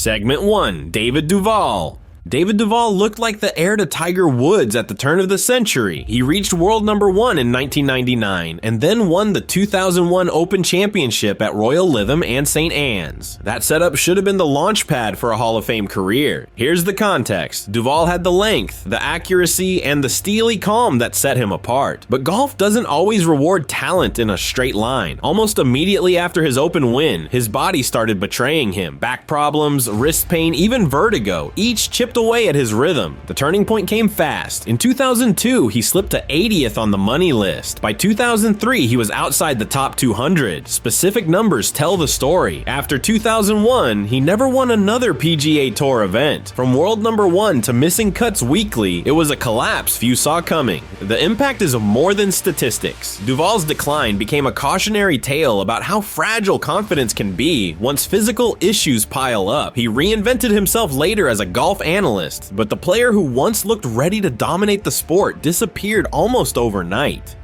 Segment 1. David Duval. David Duval looked like the heir to Tiger Woods at the turn of the century. He reached world number 1 in 1999 and then won the 2001 Open Championship at Royal Lytham and St. Anne's. That setup should have been the launch pad for a Hall of Fame career. Here's the context. Duval had the length, the accuracy, and the steely calm that set him apart. But golf doesn't always reward talent in a straight line. Almost immediately after his Open win, his body started betraying him. Back problems, wrist pain, even vertigo, each chipped away at his rhythm. The turning point came fast. In 2002, he slipped to 80th on the money list. By 2003, he was outside the top 200. Specific numbers tell the story. After 2001, he never won another PGA Tour event. From world number 1 to missing cuts weekly, it was a collapse few saw coming. The impact is more than statistics. Duval's decline became a cautionary tale about how fragile confidence can be once physical issues pile up. He reinvented himself later as a golf analyst, but the player who once looked ready to dominate the sport disappeared almost overnight.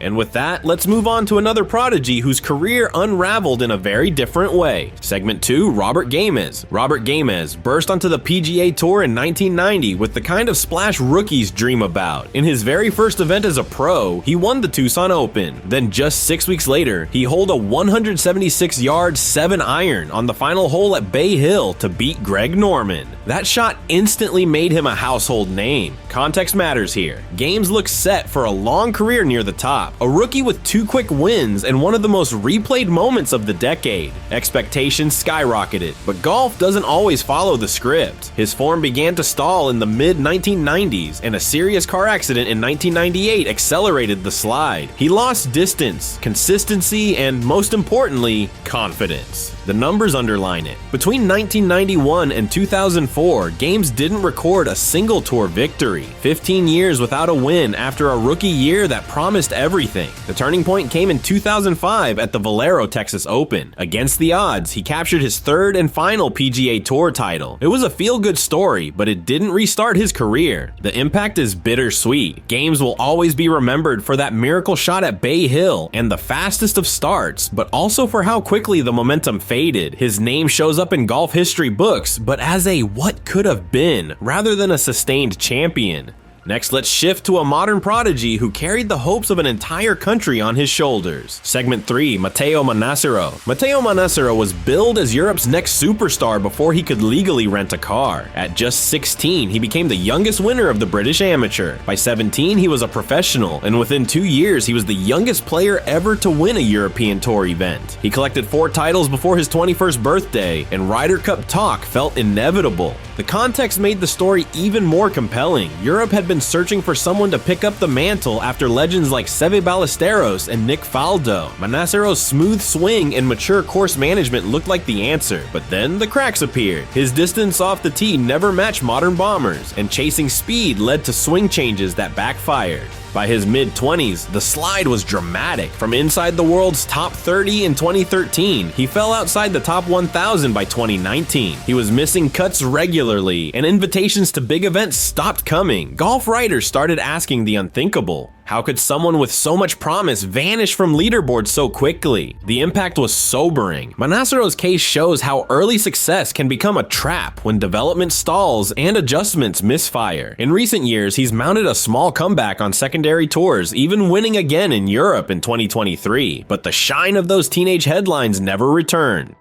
And with that, let's move on to another prodigy whose career unraveled in a very different way. Segment 2, Robert Gamez. Robert Gamez burst onto the PGA Tour in 1990 with the kind of splash rookies dream about. In his very first event as a pro, he won the Tucson Open. Then just 6 weeks later, he holed a 176-yard 7-iron on the final hole at Bay Hill to beat Greg Norman. That shot instantly made him a household name. Context matters here. Gamez looks set for a long career near the top. A rookie with 2 quick wins and one of the most replayed moments of the decade. Expectations skyrocketed, but golf doesn't always follow the script. His form began to stall in the mid-1990s, and a serious car accident in 1998 accelerated the slide. He lost distance, consistency, and most importantly, confidence. The numbers underline it. Between 1991 and 2004, Gamez didn't record a single tour victory. 15 years without a win after a rookie year that promised everything. The turning point came in 2005 at the Valero Texas Open. Against the odds, he captured his 3rd and final PGA Tour title. It was a feel-good story, but it didn't restart his career. The impact is bittersweet. Gamez will always be remembered for that miracle shot at Bay Hill and the fastest of starts, but also for how quickly the momentum faded. His name shows up in golf history books, but as a what could have been, rather than a sustained champion. Next, let's shift to a modern prodigy who carried the hopes of an entire country on his shoulders. Segment 3, Matteo Manassero. Matteo Manassero was billed as Europe's next superstar before he could legally rent a car. At just 16, he became the youngest winner of the British Amateur. By 17, he was a professional, and within 2 years, he was the youngest player ever to win a European Tour event. He collected 4 titles before his 21st birthday, and Ryder Cup talk felt inevitable. The context made the story even more compelling. Europe had been searching for someone to pick up the mantle after legends like Seve Ballesteros and Nick Faldo. Manassero's smooth swing and mature course management looked like the answer, but then the cracks appeared. His distance off the tee never matched modern bombers, and chasing speed led to swing changes that backfired. By his mid-20s, the slide was dramatic. From inside the world's top 30 in 2013, he fell outside the top 1,000 by 2019. He was missing cuts regularly, and invitations to big events stopped coming. Golf writers started asking the unthinkable. How could someone with so much promise vanish from leaderboards so quickly? The impact was sobering. Manassero's case shows how early success can become a trap when development stalls and adjustments misfire. In recent years, he's mounted a small comeback on secondary tours, even winning again in Europe in 2023. But the shine of those teenage headlines never returned.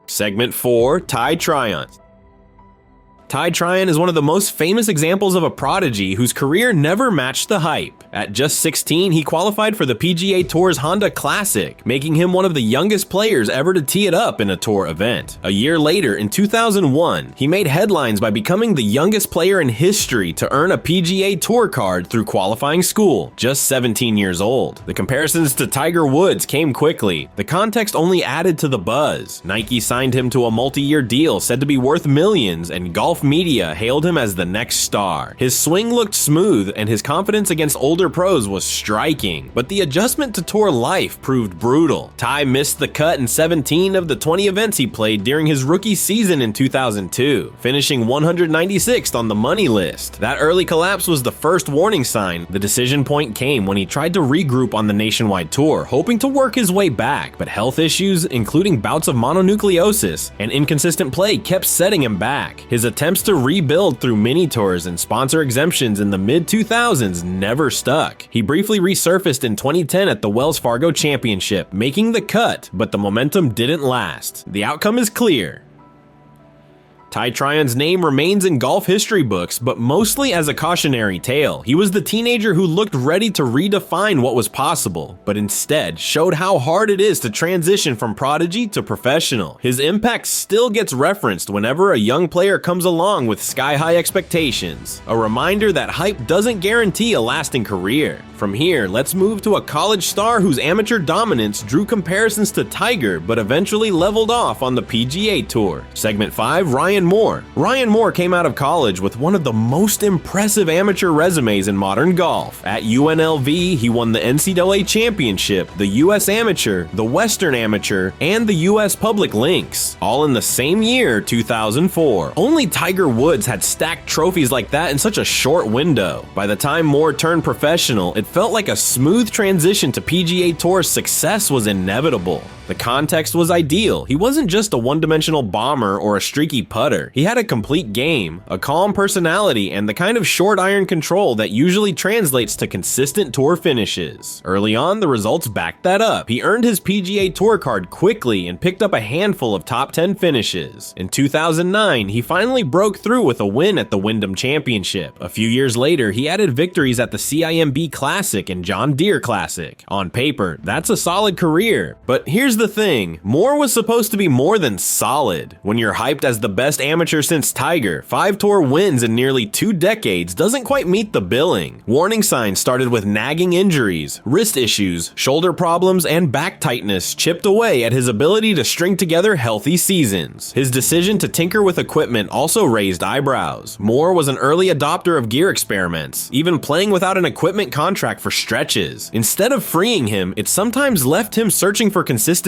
Segment 4, Tryon. Tryon is one of the most famous examples of a prodigy whose career never matched the hype. At just 16, he qualified for the PGA Tour's Honda Classic, making him one of the youngest players ever to tee it up in a tour event. A year later, in 2001, he made headlines by becoming the youngest player in history to earn a PGA Tour card through qualifying school, just 17 years old. The comparisons to Tiger Woods came quickly. The context only added to the buzz. Nike signed him to a multi-year deal said to be worth millions, and golf Golf media hailed him as the next star. His swing looked smooth and his confidence against older pros was striking, but the adjustment to tour life proved brutal. Ty missed the cut in 17 of the 20 events he played during his rookie season in 2002, finishing 196th on the money list. That early collapse was the first warning sign. The decision point came when he tried to regroup on the nationwide tour, hoping to work his way back, but health issues, including bouts of mononucleosis and inconsistent play, kept setting him back. His attempts to rebuild through mini tours and sponsor exemptions in the mid-2000s never stuck. He briefly resurfaced in 2010 at the Wells Fargo Championship, making the cut, but the momentum didn't last. The outcome is clear. Ty Tryon's name remains in golf history books, but mostly as a cautionary tale. He was the teenager who looked ready to redefine what was possible, but instead showed how hard it is to transition from prodigy to professional. His impact still gets referenced whenever a young player comes along with sky-high expectations. A reminder that hype doesn't guarantee a lasting career. From here, let's move to a college star whose amateur dominance drew comparisons to Tiger, but eventually leveled off on the PGA Tour. Segment 5, Ryan Moore. Ryan Moore came out of college with one of the most impressive amateur resumes in modern golf. At UNLV, he won the NCAA Championship, the US Amateur, the Western Amateur, and the US Public Links, all in the same year, 2004. Only Tiger Woods had stacked trophies like that in such a short window. By the time Moore turned professional, it felt like a smooth transition to PGA Tour success was inevitable. The context was ideal. He wasn't just a one-dimensional bomber or a streaky putter. He had a complete game, a calm personality, and the kind of short iron control that usually translates to consistent tour finishes. Early on, the results backed that up. He earned his PGA Tour card quickly and picked up a handful of top 10 finishes. In 2009, he finally broke through with a win at the Wyndham Championship. A few years later, he added victories at the CIMB Classic and John Deere Classic. On paper, that's a solid career, but here's the thing, Moore was supposed to be more than solid. When you're hyped as the best amateur since Tiger, 5 tour wins in nearly 2 decades doesn't quite meet the billing. Warning signs started with nagging injuries, wrist issues, shoulder problems, and back tightness chipped away at his ability to string together healthy seasons. His decision to tinker with equipment also raised eyebrows. Moore was an early adopter of gear experiments, even playing without an equipment contract for stretches. Instead of freeing him, it sometimes left him searching for consistency.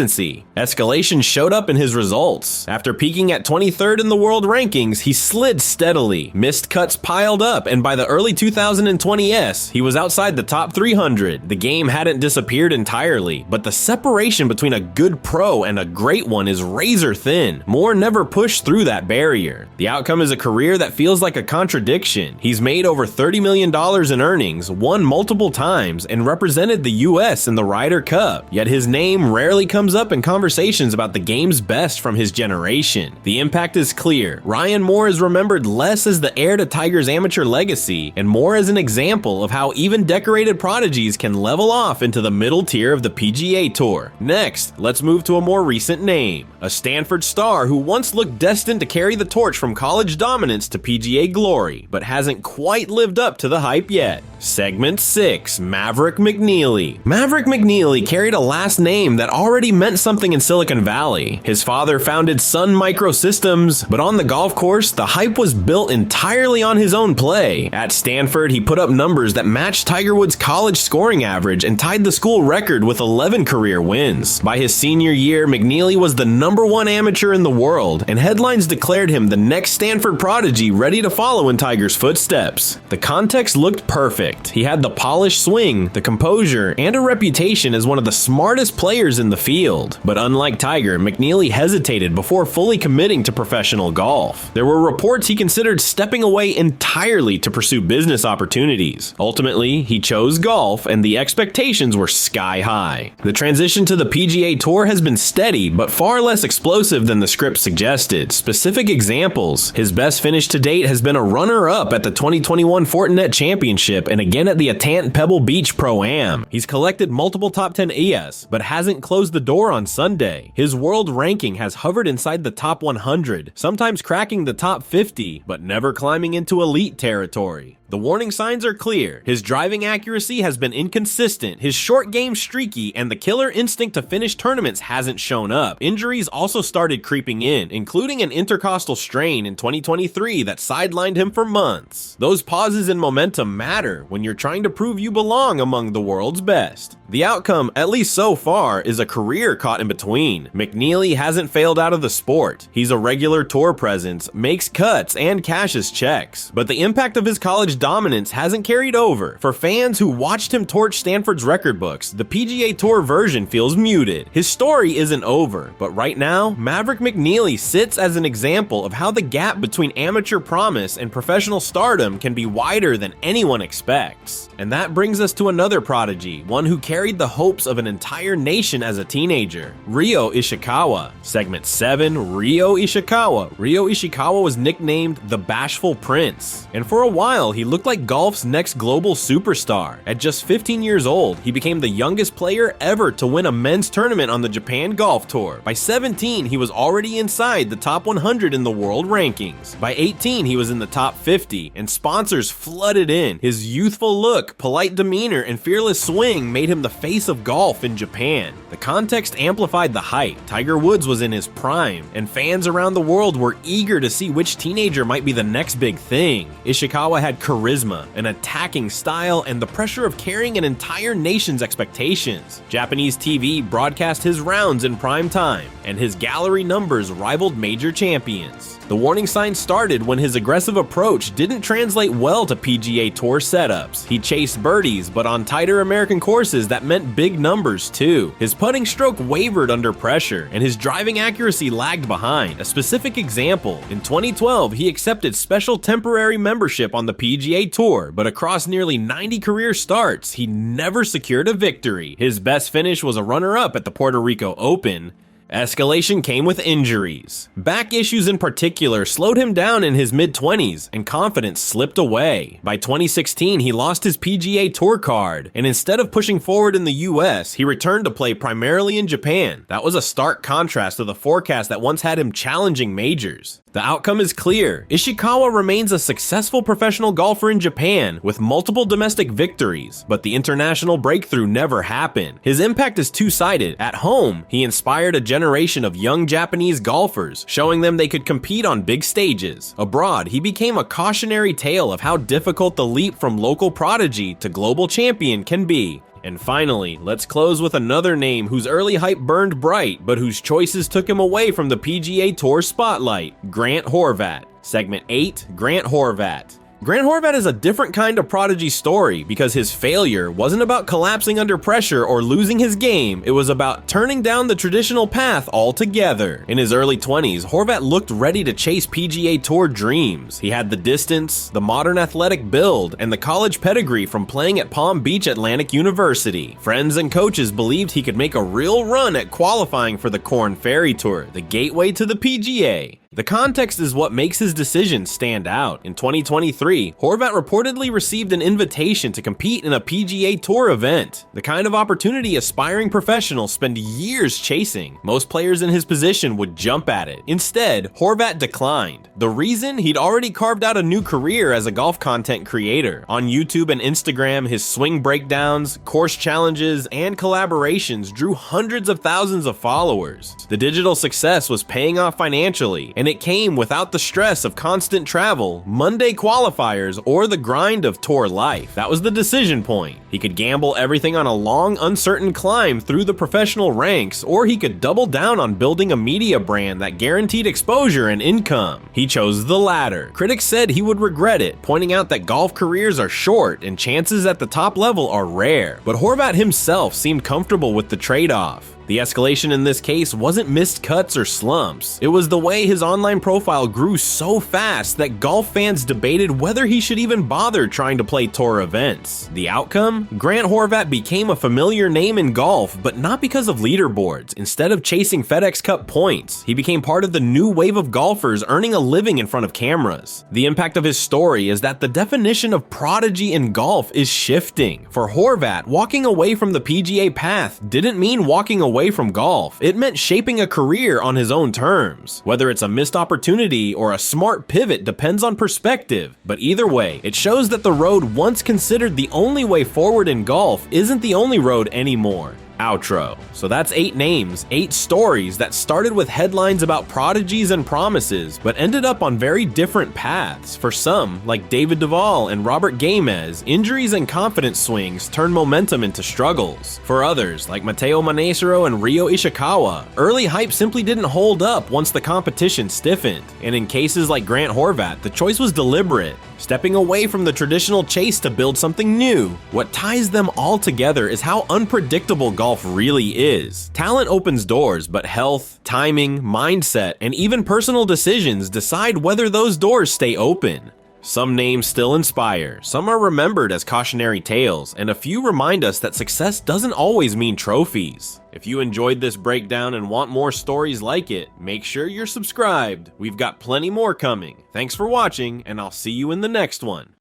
Escalation showed up in his results. After peaking at 23rd in the world rankings, he slid steadily. Missed cuts piled up, and by the early 2020s, he was outside the top 300. The game hadn't disappeared entirely, but the separation between a good pro and a great one is razor thin. Moore never pushed through that barrier. The outcome is a career that feels like a contradiction. He's made over $30 million in earnings, won multiple times, and represented the US in the Ryder Cup, yet his name rarely comes up in conversations about the game's best from his generation. The impact is clear. Ryan Moore is remembered less as the heir to Tiger's amateur legacy and more as an example of how even decorated prodigies can level off into the middle tier of the PGA Tour. Next, let's move to a more recent name, a Stanford star who once looked destined to carry the torch from college dominance to PGA glory, but hasn't quite lived up to the hype yet. Segment 6, Maverick McNeely. Maverick McNeely carried a last name that already meant something in Silicon Valley. His father founded Sun Microsystems, but on the golf course, the hype was built entirely on his own play. At Stanford, he put up numbers that matched Tiger Woods' college scoring average and tied the school record with 11 career wins. By his senior year, McNeely was the #1 amateur in the world, and headlines declared him the next Stanford prodigy ready to follow in Tiger's footsteps. The context looked perfect. He had the polished swing, the composure, and a reputation as one of the smartest players in the field. But unlike Tiger, McNeely hesitated before fully committing to professional golf. There were reports he considered stepping away entirely to pursue business opportunities. Ultimately, he chose golf, and the expectations were sky high. The transition to the PGA Tour has been steady, but far less explosive than the script suggested. Specific examples: his best finish to date has been a runner-up at the 2021 Fortinet Championship and again at the Atant Pebble Beach Pro-Am. He's collected multiple top 10 ES, but hasn't closed the door on Sunday. His world ranking has hovered inside the top 100, sometimes cracking the top 50, but never climbing into elite territory. The The warning signs are clear. His driving accuracy has been inconsistent, his short game streaky, and the killer instinct to finish tournaments hasn't shown up. Injuries also started creeping in, including an intercostal strain in 2023 that sidelined him for months. Those pauses in momentum matter when you're trying to prove you belong among the world's best. The outcome, at least so far, is a career caught in between. McNeely hasn't failed out of the sport. He's a regular tour presence, makes cuts, and cashes checks. But the impact of his college dominance hasn't carried over. For fans who watched him torch Stanford's record books, the PGA Tour version feels muted. His story isn't over, but right now, Maverick McNeely sits as an example of how the gap between amateur promise and professional stardom can be wider than anyone expects. And that brings us to another prodigy, one who carried the hopes of an entire nation as a teenager, Ryo Ishikawa. Segment 7, Ryo Ishikawa. Ryo Ishikawa was nicknamed the Bashful Prince, and for a while he looked like golf's next global superstar. At just 15 years old, he became the youngest player ever to win a men's tournament on the Japan Golf Tour. By 17, he was already inside the top 100 in the world rankings. By 18, he was in the top 50, and sponsors flooded in. His youthful look, polite demeanor, and fearless swing made him the face of golf in Japan. The context amplified the hype. Tiger Woods was in his prime, and fans around the world were eager to see which teenager might be the next big thing. Ishikawa had charisma, an attacking style, and the pressure of carrying an entire nation's expectations. Japanese TV broadcast his rounds in prime time, and his gallery numbers rivaled major champions. The warning signs started when his aggressive approach didn't translate well to PGA Tour setups. He chased birdies, but on tighter American courses that meant big numbers too. His putting stroke wavered under pressure, and his driving accuracy lagged behind. A specific example, in 2012 he accepted special temporary membership on the PGA Tour, but across nearly 90 career starts, he never secured a victory. His best finish was a runner-up at the Puerto Rico Open. Escalation came with injuries. Back issues in particular slowed him down in his mid-20s, and confidence slipped away. By 2016, he lost his PGA Tour card, and instead of pushing forward in the US, he returned to play primarily in Japan. That was a stark contrast to the forecast that once had him challenging majors. The outcome is clear. Ishikawa remains a successful professional golfer in Japan with multiple domestic victories, but the international breakthrough never happened. His impact is two-sided. At home, he inspired a generation of young Japanese golfers, showing them they could compete on big stages. Abroad, he became a cautionary tale of how difficult the leap from local prodigy to global champion can be. And finally, let's close with another name whose early hype burned bright, but whose choices took him away from the PGA Tour spotlight, Grant Horvat. Segment 8, Grant Horvat. Grant Horvat is a different kind of prodigy story because his failure wasn't about collapsing under pressure or losing his game, it was about turning down the traditional path altogether. In his early 20s, Horvat looked ready to chase PGA Tour dreams. He had the distance, the modern athletic build, and the college pedigree from playing at Palm Beach Atlantic University. Friends and coaches believed he could make a real run at qualifying for the Korn Ferry Tour, the gateway to the PGA. The context is what makes his decision stand out. In 2023, Horvat reportedly received an invitation to compete in a PGA Tour event, the kind of opportunity aspiring professionals spend years chasing. Most players in his position would jump at it. Instead, Horvat declined. The reason? He'd already carved out a new career as a golf content creator. On YouTube and Instagram, his swing breakdowns, course challenges, and collaborations drew hundreds of thousands of followers. The digital success was paying off financially, and it came without the stress of constant travel, Monday qualifiers, or the grind of tour life. That was the decision point. He could gamble everything on a long, uncertain climb through the professional ranks, or he could double down on building a media brand that guaranteed exposure and income. He chose the latter. Critics said he would regret it, pointing out that golf careers are short and chances at the top level are rare. But Horvat himself seemed comfortable with the trade-off. The escalation in this case wasn't missed cuts or slumps. It was the way his online profile grew so fast that golf fans debated whether he should even bother trying to play tour events. The outcome? Grant Horvat became a familiar name in golf, but not because of leaderboards. Instead of chasing FedEx Cup points, he became part of the new wave of golfers earning a living in front of cameras. The impact of his story is that the definition of prodigy in golf is shifting. For Horvat, walking away from the PGA path didn't mean walking away away from golf. It meant shaping a career on his own terms. Whether it's a missed opportunity or a smart pivot depends on perspective, but either way, it shows that the road once considered the only way forward in golf isn't the only road anymore. Outro. So that's 8 names, 8 stories that started with headlines about prodigies and promises, but ended up on very different paths. For some, like David Duval and Robert Gamez, injuries and confidence swings turned momentum into struggles. For others, like Manassero and Ryo Ishikawa, early hype simply didn't hold up once the competition stiffened. And in cases like Grant Horvat, the choice was deliberate, stepping away from the traditional chase to build something new. What ties them all together is how unpredictable golf really is. Talent opens doors, but health, timing, mindset, and even personal decisions decide whether those doors stay open. Some names still inspire, some are remembered as cautionary tales, and a few remind us that success doesn't always mean trophies. If you enjoyed this breakdown and want more stories like it, make sure you're subscribed. We've got plenty more coming. Thanks for watching, and I'll see you in the next one.